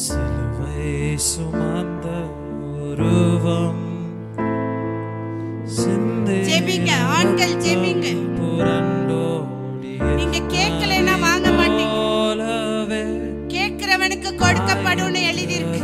சிலுவை சுமந்த உருவம் ஜெபிங்க ஆண்கள் ஜெபிங்க. நீங்க கேட்கலைன்னா வாங்க மாட்டீங்க. கேட்கிறவனுக்கு கொடுக்கப்படும் எழுதியிருக்கு.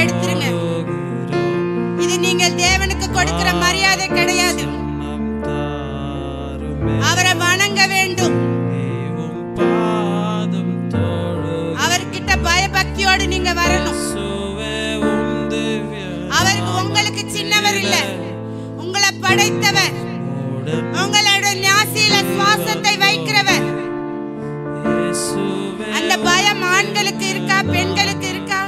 எடுத்துருங்க. இது நீங்கள் தேவனுக்கு கொடுக்கிற மரியாதை கிடையாது. அவரை வணங்க வேண்டும். அவர்கிட்ட பயபக்தியோடு நீங்க வரணும். அவருக்கு உங்களுக்கு சின்னவர் இல்ல, உங்களை படைத்தவர், உங்களோட ஞாசியில சுவாசத்தை வைக்கிறவர். அந்த பயம் ஆண்களுக்கு இருக்கா, பெண்களுக்கு இருக்கா,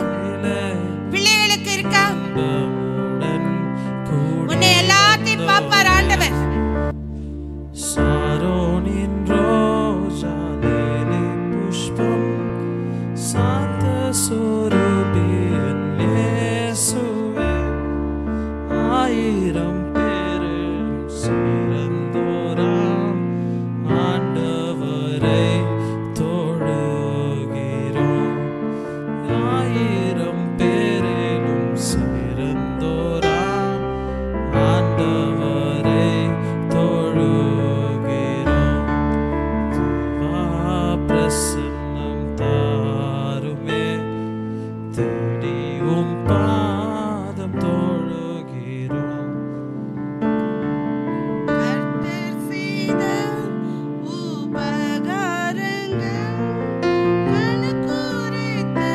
பிள்ளைகளுக்கு இருக்கா? உன்னை எல்லாத்தையும் பாப்பார் ஆண்டவர். சாரோனின் ரோஜா லேலி புஷ்பம் சாந்த சொரூபியன் இயேசுவே ஆயிரம் பேரும் சிறந்தோராம் ஆண்டவரை தொழுகிறோம். ஆயிரம் பேரிலும் சிறந்தோராம் ஆண்டவரை தொழுகிறோம். பிரசன்னம் தாருமே தேடி உம் பாதம் தொழுகிறோம். கர்த்தர் செய்த உபகாரங்கள் கணக்குரைத்து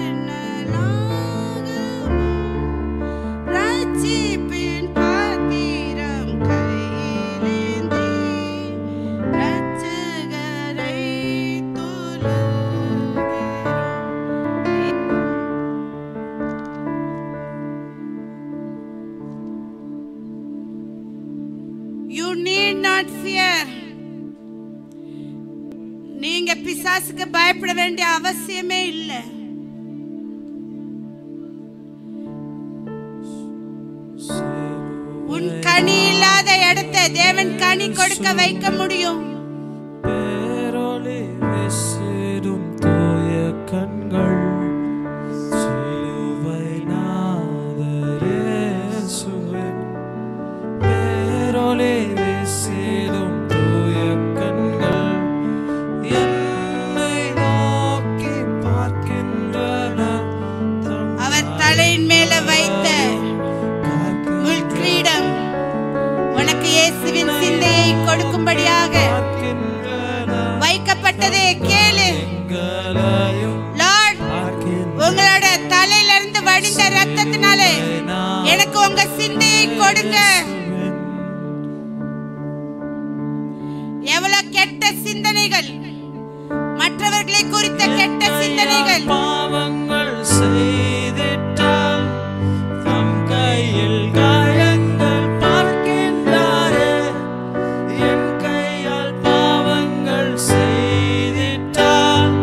எண்ணலாகுமோ? ரட்சிப்பின் பாத்திரம் கையிலேந்தி இரட்சகரை தொழுகிறோம். You need not fear. நீங்க பிசாசுக்கு பயப்பட வேண்டிய அவசியமே இல்லை. உன் கனி இல்லாத இடத்தை தேவன் கனி கொடுக்க வைக்க முடியும். பேரொளி வீசிடும் தூய கண்கள் சிலுவை நாதர் இயேசுவின் பேரொளி வீசிடும் தூய கண்கள் என்னை நோக்கி பார்க்கின்றன. அவர் தலையின் மேல வைத்த முள்கிரீடம் உனக்கு இயேசுவின் சிந்தையை கொடுக்கும்படியாக வைக்கப்பட்டதே. கேளு லார்ட், உங்களோட தலையிலிருந்து வடிந்த ரத்தத்தினாலே எனக்கு உங்க சிந்தையை கொடுங்க. எவ்வளவு கெட்ட சிந்தனைகள், மற்றவர்களை குறித்த கெட்ட சிந்தனைகள். பாவங்கள் செய்திட்டால் தம் கையில் காயங்கள் பார்க்கின்றாரே. என் கையால் பாவங்கள் செய்திட்டால்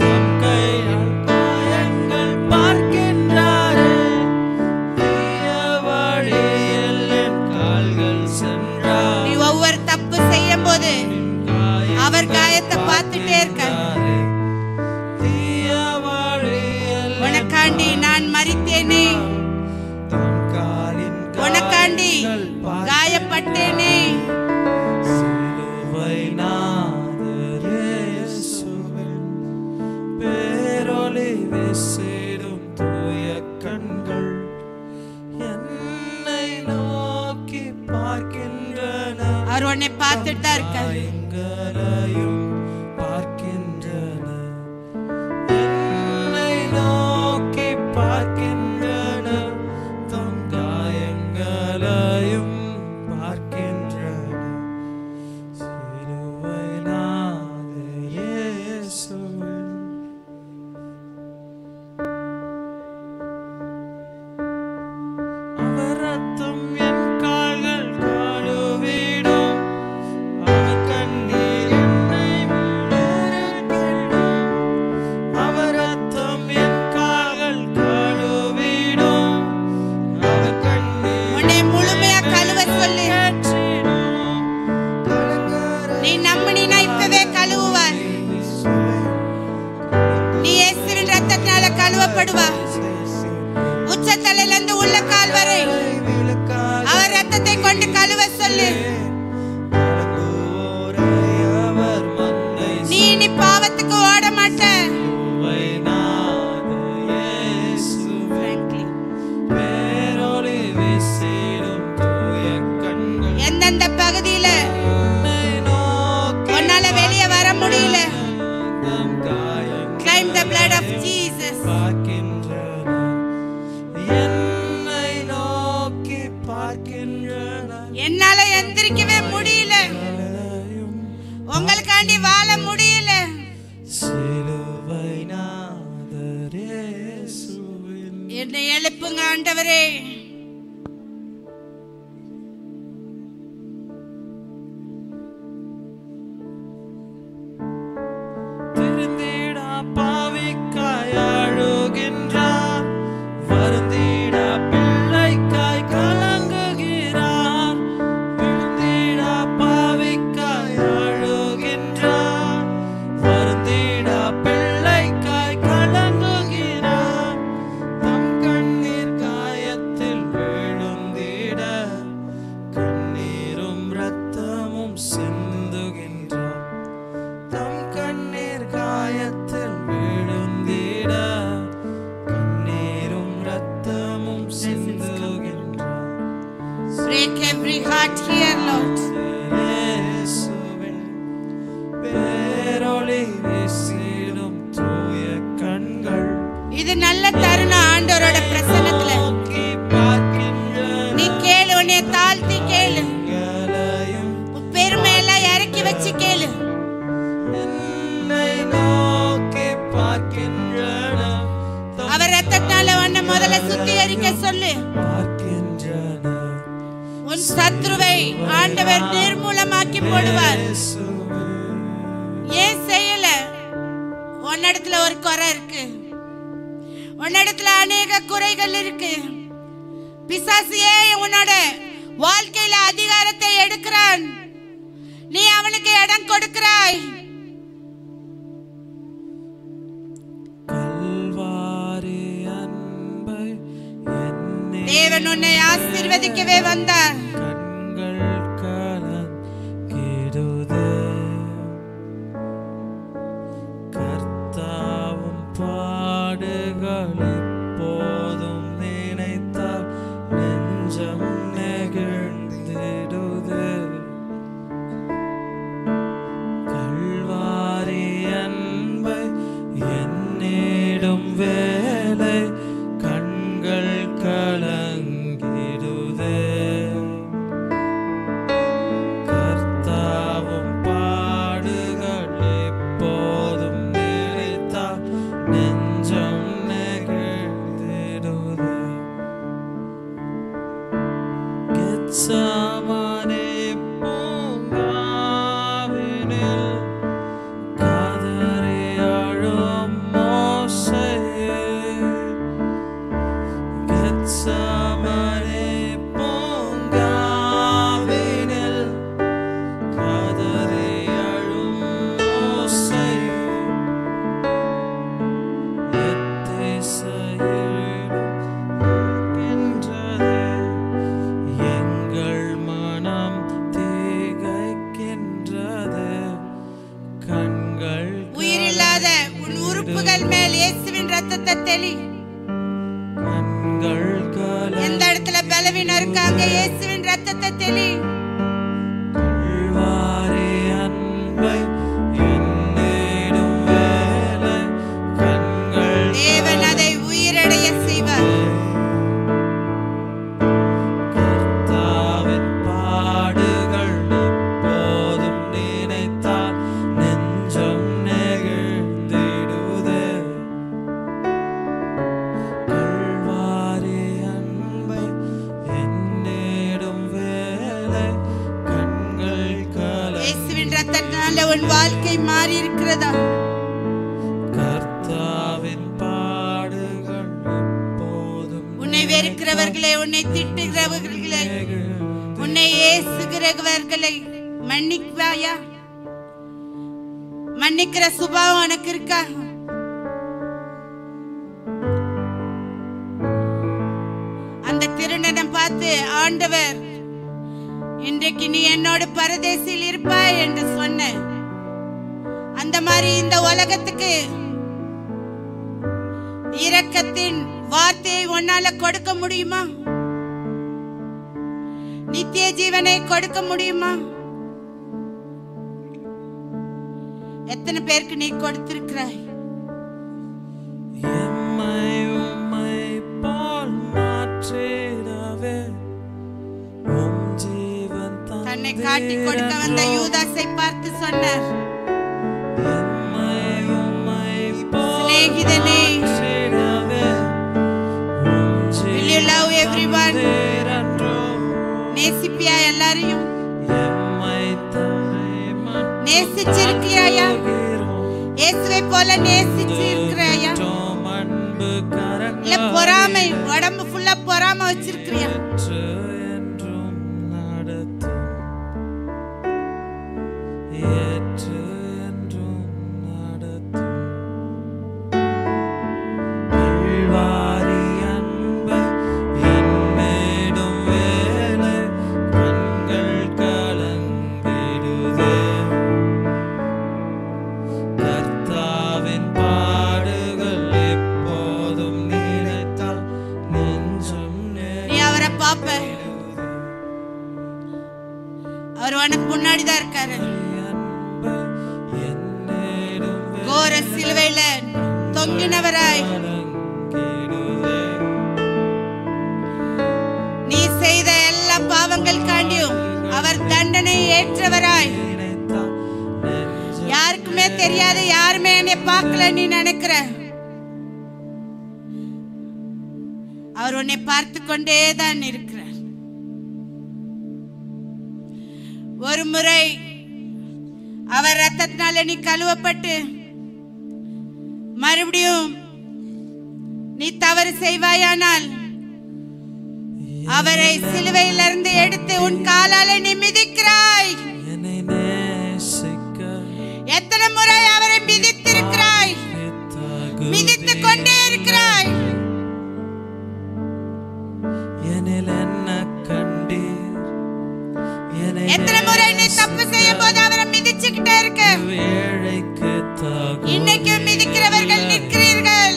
தம் கையால் காயங்கள் பார்க்கின்றாரே. தீய வழியில் என் கால்கள் சென்றார். நீ ஒவ்வொரு தப்பு செய்யும் போது அவர் காயத்தை பார்த்துட்டே இருக்க. உனக்காண்டி நான் மரித்தேனே, உனக்காண்டி காயப்பட்டேனே. சிலுவை நாதர் இயேசுவின் பேரொளி வீசிடும் தூய கண்கள் என்னை நோக்கி பார்க்கின்றன. அவர் உன்னை பார்த்துட்டு தான் இருக்காரு. எங்களையும் பார்க்கின்றன. என்னை நோக்கி பார்க்கின்றன. தம் காயங்களையும் பார்க்கின்றன. சிலுவை நாதர் இயேசுவின் அவர் ரத்தம் என் கால்கள் கழுவிடும். அவர் கண்ணீர் நீ நம்பினா இப்பவே கழுவுவார். நீ இயேசுவின் ரத்தத்தினால கழுவப்படுவா. உச்சத்தலையிலிருந்து உள்ள கால் வரை அவர் ரத்தத்தை கொண்டு கழுவ சொல்லு. நீ இனி பாவத்துக்கு ஓட மாட்ட. எந்தெந்த பகுதியில உன்னால வெளியே வர முடியல, claim the blood of Jesus. என்னால எந்திரிக்கவே முடியல, உங்களுக்காண்டி வாழ முடியல. என்னை எழுப்புங்க ஆண்டவரே. Break every heart here, Lord. இது நல்ல தருணம் ஆண்டவரோட பிரசன்னத்துல. நீ கேளு, உன்னை தாழ்த்தி கேளு, பெருமையெல்லாம் இறக்கி வச்சு கேளு. அவர் ரத்தத்தால உன்னை முதல்ல சுத்திகரிக்க சொல்லு. உன் சத்ருவை ஆண்டவர் நிர்மூலமாக்கி போடுவார். ஏன் செய்யல? உன்னிடத்துல ஒரு குறை இருக்கு, உன்னிடத்துல அநேக குறைகள் இருக்கு. பிசாசு ஏன் உன்னோட வாழ்க்கையில அதிகாரத்தை எடுக்கிறான்? நீ அவனுக்கு இடம் கொடுக்கிறாய். தேவன் உன்னை ஆசீர்வதிக்கவே வந்தார். கர்த்தாவும் பாடுகள் இப்போதும் நினைத்தால் நெஞ்சம் நெகிழ்ந்திடுது. கல்வாரி அன்பை என்னிடும் வேலை கண்கள் கலங்கிடுதே. கர்த்தாவும் பாடுகள் எப்போதும் நினைத்தால் நெஞ்சம் நெகிழ்ந்திடுதே. கெத்செமனே பூங்காவினில் கதறி அழும் மோசேயே. கெத்செமனே பூங்காவினில் கதறி அழும் மோசேயே. எத்திசையிலும் நிற்கின்றதே எங்கள் மனம் திகைக்கின்றதே. கண்கள் உயிரில்லாத உன் உறுப்புகள் மேல் இயேசுவின் ரத்தத்தை தெளி. கண்கள் எந்த இடத்துல பலவீனம் இருக்காங்க, இயேசுவின் ரத்தத்தை தெளி. கல்வாரி அன்பை என்னிடும் வேலை கண்கள் தேவன் அதை உயிரடைய செய்வார். கர்த்தாவின் பாடுகள் இப்போதும் நினைத்தால் நெஞ்சம் நெகிழ்ந்திடுதே. கல்வாரி அன்பை என்னிடும் வேலை கண்கள் இயேசுவின் ரத்தத்தினால உன் வாழ்க்கை மாறி இருக்கிறதா? கர்த்தாவின் பாடுகள் எப்போதும் உன்னை வெறுக்கிறவர்களே, உன்னை திட்டுகிறவர்களே, உன்னை ஏசுகிறவர்களை மன்னிப்பாயா? மன்னிக்கிற சுபாவம் உனக்கு இருக்கா? அந்த திருடனை பார்த்து ஆண்டவர், இன்றைக்கு நீ என்னோட பரதேசில் இருப்பாய் என்று சொன்ன அந்த மாதிரி இந்த உலகத்துக்கு இரக்கத்தின் வார்த்தையை உன்னால கொடுக்க முடியுமா? நித்திய ஜீவனை கொடுக்க முடியுமா? எத்தனை பேருக்கு நீ கொடுத்திருக்கிறாய்? தன்னை காட்டி கொடுக்க வந்த யூதாசை பார்த்து சொன்னார், சிநேகிதனே, will you love everyone? நேசிப்பியா எல்லாரையும்? நேசிச்சிருக்கியாயா? இயேசுவை போல நேசிச்சிருக்கியாயா? இல்ல பொறாமை, உடம்பு ஃபுல்லா பொறாமை வச்சிருக்கிறியா? அவர் உனக்கு முன்னாடிதான் இருக்காரு. கோர சிலுவையில தொங்கினவராய், நீ செய்த எல்லா பாவங்கள் காண்டியும் அவர் தண்டனை ஏற்றவராய். யாருக்குமே தெரியாது, யாருமே என்னை பார்க்கல நீ நினைக்கிற, அவர் உன்னை பார்த்து கொண்டேதான் இருக்கிறார். ஒரு முறை அவர் ரத்தத்தினால நீ கழுவப்பட்டு மறுபடியும் நீ தவறு செய்வாயானால் அவரை சிலுவையிலிருந்து எடுத்து உன் காலால நீ மிதிக்கிறாய். எத்தனை முறை அவரை மிதித்திருக்கிறாய், மிதித்துக் கொண்டே இருக்கிறாய். எத்தனை முறை நீ தப்பு செய்யும் போது அவரை மிதிச்சுக்கிட்டே இருக்க. இன்னைக்கு மிதிக்கிறவர்கள் நிற்கிறீர்கள்.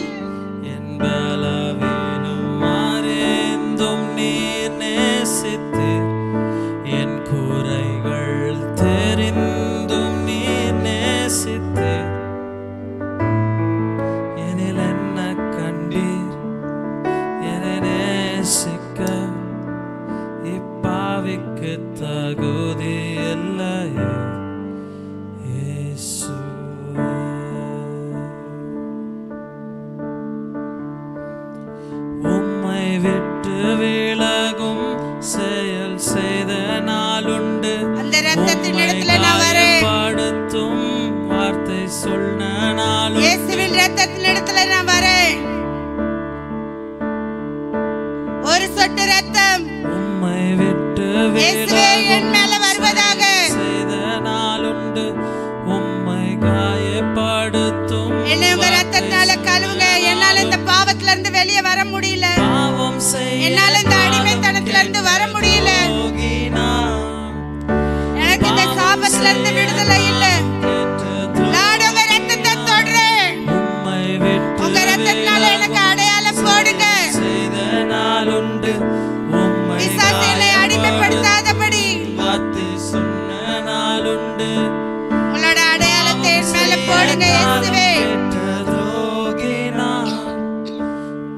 என் குறைகள் தெரிந்தும் நீ நேசித்தீர். எனில் என்ன கண்டீர், என்னை நேசிக்க இப்பாவிக்கு தகுதி இல்லையே இயேசுவே. உம்மை விட்டு விலகும் செயல் செய்த நாளுண்டு. அந்த இரத்தத்தின் இடத்துல நான் வரேன். பாடுத்தும் வார்த்தை சொன்ன நாளுண்டு. இயேசுவின் இரத்தத்தின் இடத்துல நான் வரேன். ஒரு சொட்டு இரத்தம் உம்மை விட்டு இயேசுவே என் மேல வருவதாக. செய்த நாளுண்டு. உம்மை காயப்படுத்தும் என்னை உங்க இரத்தத்தால கழுவுங்க. என்னால இந்த பாவத்துல இருந்து வெளியே வர முடியல. பாவம் செய்ய என்னால இந்த அடிமைத்தனத்துல இருந்து வர முடியல. எனக்கு இந்த சாபத்துல இருந்து விடுதலை இல்ல. நான் உங்க இரத்தத்தை தொடுறேன். உங்க இரத்தத்தால எனக்கு அடையாளம் போடுங்க. பிசாசு என்னை அடிமைப்படுத்தாதபடி உங்களோட அடையாளத்தை என் மேல போடுங்க இயேசுவே.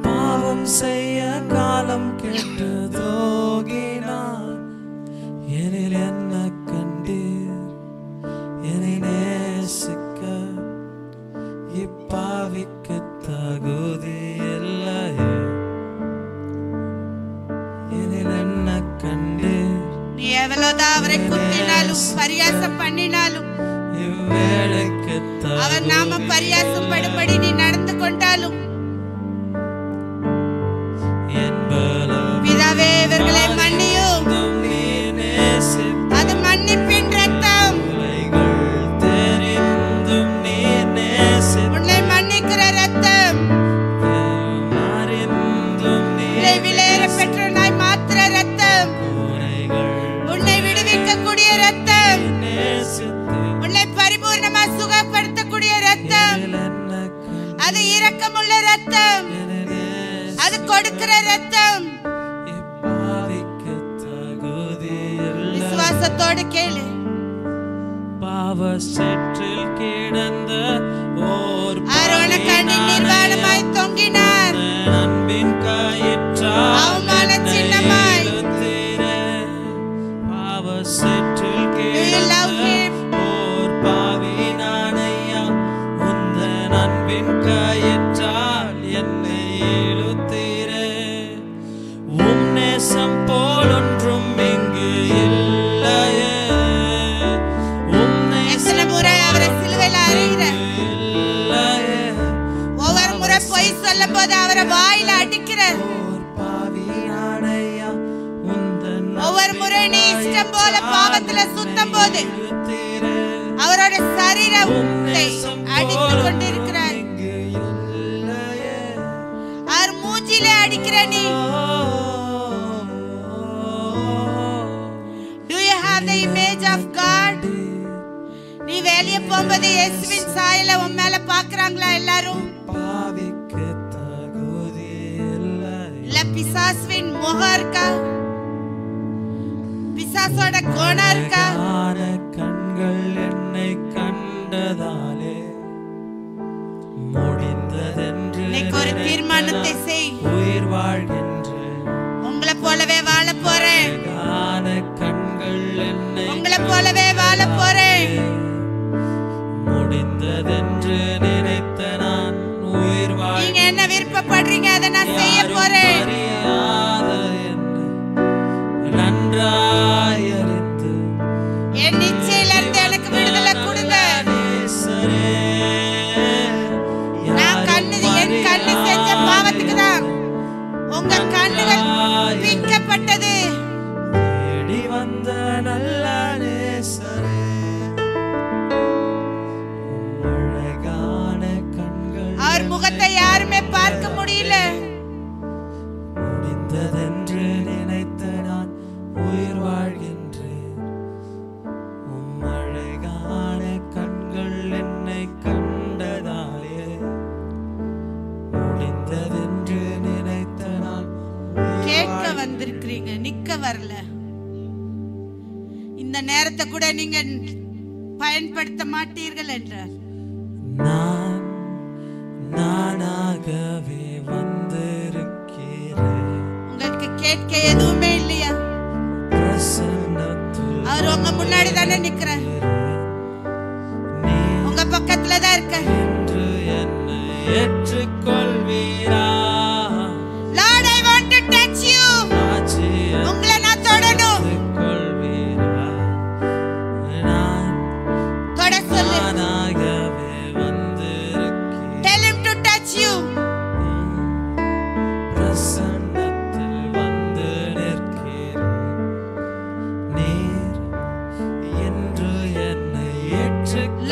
பாவம் செய்ய காலம் கெட்டதோகினா எனில் என்ன கண்டீர், என்னை நேசிக்க இப்பாவிக்கு தகுதி இல்லையே. எனில் என்ன கண்டீர், நீ எவ்வளவுதான் அவரை குத்தினாலும் பரியாசம் பண்ணினாலும் இவ்வேளைக்கு அவர் நாம பரியாசம் படும்படி நீ நடந்து கொண்டாலும் பிதாவே இவர்களை மன்னியும். அது மன்னிப்பின் ரத்தம். தெரிந்தும் கொடுக்கிற ரத்தம். இப்பாவிக்கு தகுதியில்லை. விசுவாசத்தோடு கேளு. பாவ சேற்றில் கிடந்த ஓர் ஆரோன கண்ணில் நிர்வாணமாய் தொங்கினார். அன்பின் கயிற்றால் அவமான சின்னமாய். பாவ சேற்றில் கிடந்த ஓர் பாவி நானையா, உந்தன் அன்பின் கயிற்றால் என்னை இழுத்தீரே. உம் நேசம் போல் ஒன்றும் இங்கு இல்லையே. எத்தனை முறை அவரை சிலுவையில் அறைகிற, இல்லையே. ஒவ்வொரு முறை பொய் சொல்லும் போது அவரை வாயில அடிக்கிற, ஓர் பாவி நானையா, உந்தன் ஒவ்வொரு முறை நீ இஷ்டம் போல பாவத்துல சுத்தம் போது இழுத்தீரே. அவரோட சரீரத்தை அடித்து கொண்டிருக்கிறார். இங்கு இல்லையே. அவர் மூஞ்சில அடிக்கிற நீ. Do you have the image of God? நீ வெளிய போகும்போது இயேசுவின் சாயலை உன் மேல பாக்குறாங்களா எல்லாரும்? பாவிக்கு தகுதியில்லை. இல்ல பிசாசுவின் முகம் இருக்கா? பிசாசோட கோணம் இருக்கா? ஆன கண்கள் என்னை கண்டதாலே முடிந்ததென்று இன்னைக்கு ஒரு தீர்மானத்தை செய். உயிர் வாழ்கின்ற உங்களை போலவே வாழ போறேன். ஆன கண்கள் என்னை உங்களை போலவே வாழ போறேன். முடிந்ததென்று நினைத்த நான் உயிர் நீங்க என்ன விருப்பப்படுறீங்க அதை நான் செய்ய போறேன். அறியாத என்னை நன்றாய் அறிந்து என் நிச்சயில இருந்து எனக்கு விடுதலை கொடுங்க. நேசரே, நான் என் கண்ணு செஞ்ச பாவத்துக்கு தான் உங்க கண்ணுகள் பிக்கப்பட்டது. தேடி வந்த நல்ல நேசரே, உம் அழகான கண்கள் அவர் முகத்தை யாருமே பார்க்க முடியல. முடிந்ததென்று நினைத்த நான் உயிர் வாழ்கின்றேன். உம் அழகான கண்கள் என்னை கண்டதாலே முடிந்ததென்று நினைத்த நான் உயிர் கேட்க வந்திருக்கிறீங்க, நிக்க வரல. இந்த நேரத்தை கூட நீங்க பயன்படுத்த மாட்டீர்கள் என்றார். நான் நானாகவே வந்திருக்கிறேன். உங்களுக்கு கேட்க எதுவுமே இல்லையா? பிரசன்னத்தில் அவர் உங்க முன்னாடி தானே நிக்கிறார். நீ உங்க பக்கத்துல தான் இருக்க. என்று என்னை ஏற்றுக்கொள்வீரா? Lord, I want to touch you. ஆட்சியை உங்களை நான் தொடணும். ஏற்றுக்கொள்வீரா? நான் தொட சொல்லு. நானாகவே வந்திருக்கிறேன். Tell him to touch you. பிரசன்னத்தில் வந்து நிற்கிறேன். நீர் என்று என்னை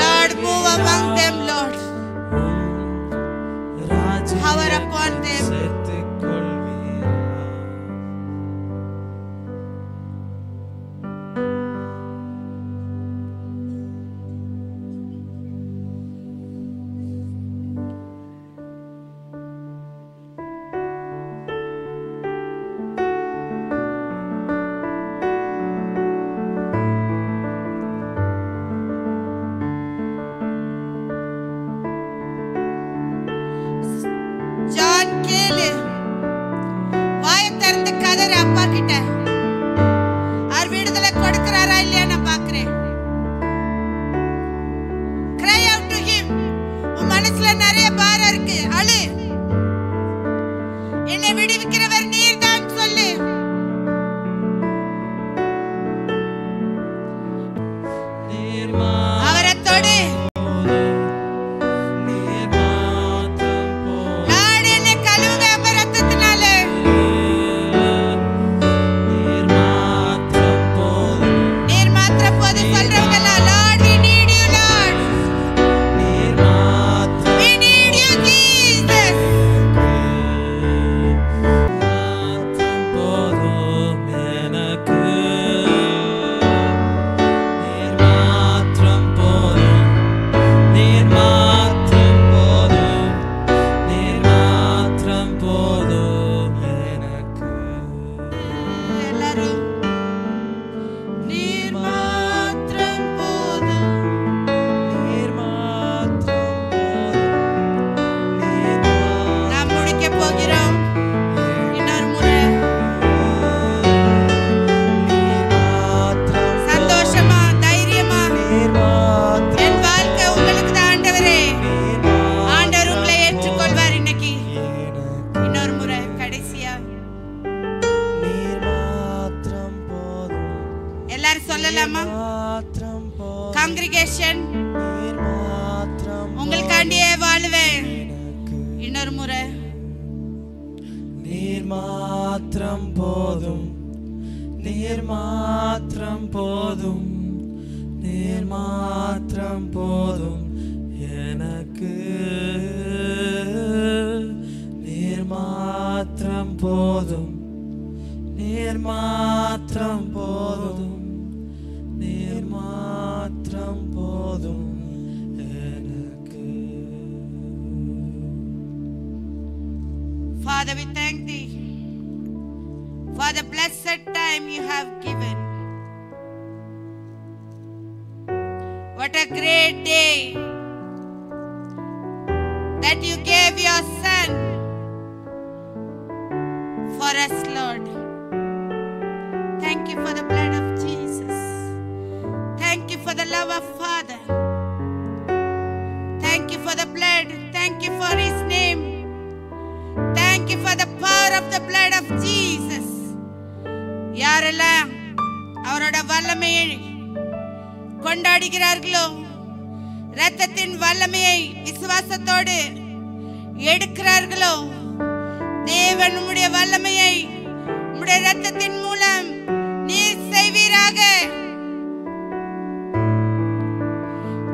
Lord, move among them, Lord. Hover upon them. சேர்த்துக் கொள்வீரா? ஜான் கேளு. வாயை திறந்து கதறு அப்பா கிட்ட. அவர் விடுதலை கொடுக்கிறாரா இல்லையா நான் பார்க்கிறேன். Cry out to him. உன் மனசுல நிறைய பாரம் இருக்கு, அழு. என்னை விடுவிக்கிறவர் நீர்தான் சொல்லு. நீர் அவரை தொடு. நீர் மாத்திரம் போதும். Lord, என்னை கழுவுங்க உங்க ரத்தத்தினால. நீர் மாத்திரம் போதும். நீர் மாத்திர போது சொல்றவங்களா, Lord, we need you, Lord. நீர் மாத்திரம் We need you, Jesus. Second உங்களுக்காண்டியே வாழுவேன். இன்னொரு முறை நீர் மாத்திரம் போதும், நீர் மாத்திரம் போதும், நீர் மாத்திரம் போதும் எனக்கு. நீர் மாத்திரம் போதும், நீர் மாத்திரம் போதும், நீர் மாத்திரம் போதும் எனக்கு. Father, we thank thee for the blessed time you have given. What a great day that you gave your son for us, Lord. Thank you for the blood of Jesus. Thank you for the love of Father. Thank you for the blood. Thank you for his name. Thank you for the power of the blood of Jesus. யாரெல்லாம் அவரோட வல்லமையை கொண்டாடுகிறார்களோ, இரத்தத்தின் வல்லமையை விசுவாசத்தோடு எடுக்கிறார்களோ, தேவன் உம்முடைய வல்லமையை உம்முடைய இரத்தத்தின் மூலம் நீர் செய்வீராக.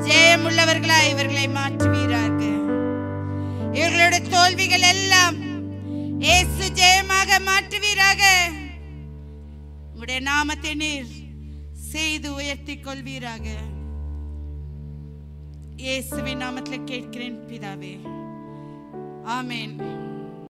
ஜெயமுள்ளவர்களாய் இவர்களை மாற்றுவீராக. இவர்களுடைய தோல்விகள் எல்லாம் இயேசு ஜெயமாக மாற்றுவீராக. உம்முடைய நாமத்தை நீர் செய்து உயர்த்திக் கொள்வீராக. இயேசுவின் நாமத்தில் கேட்கிறேன் பிதாவே, ஆமென்.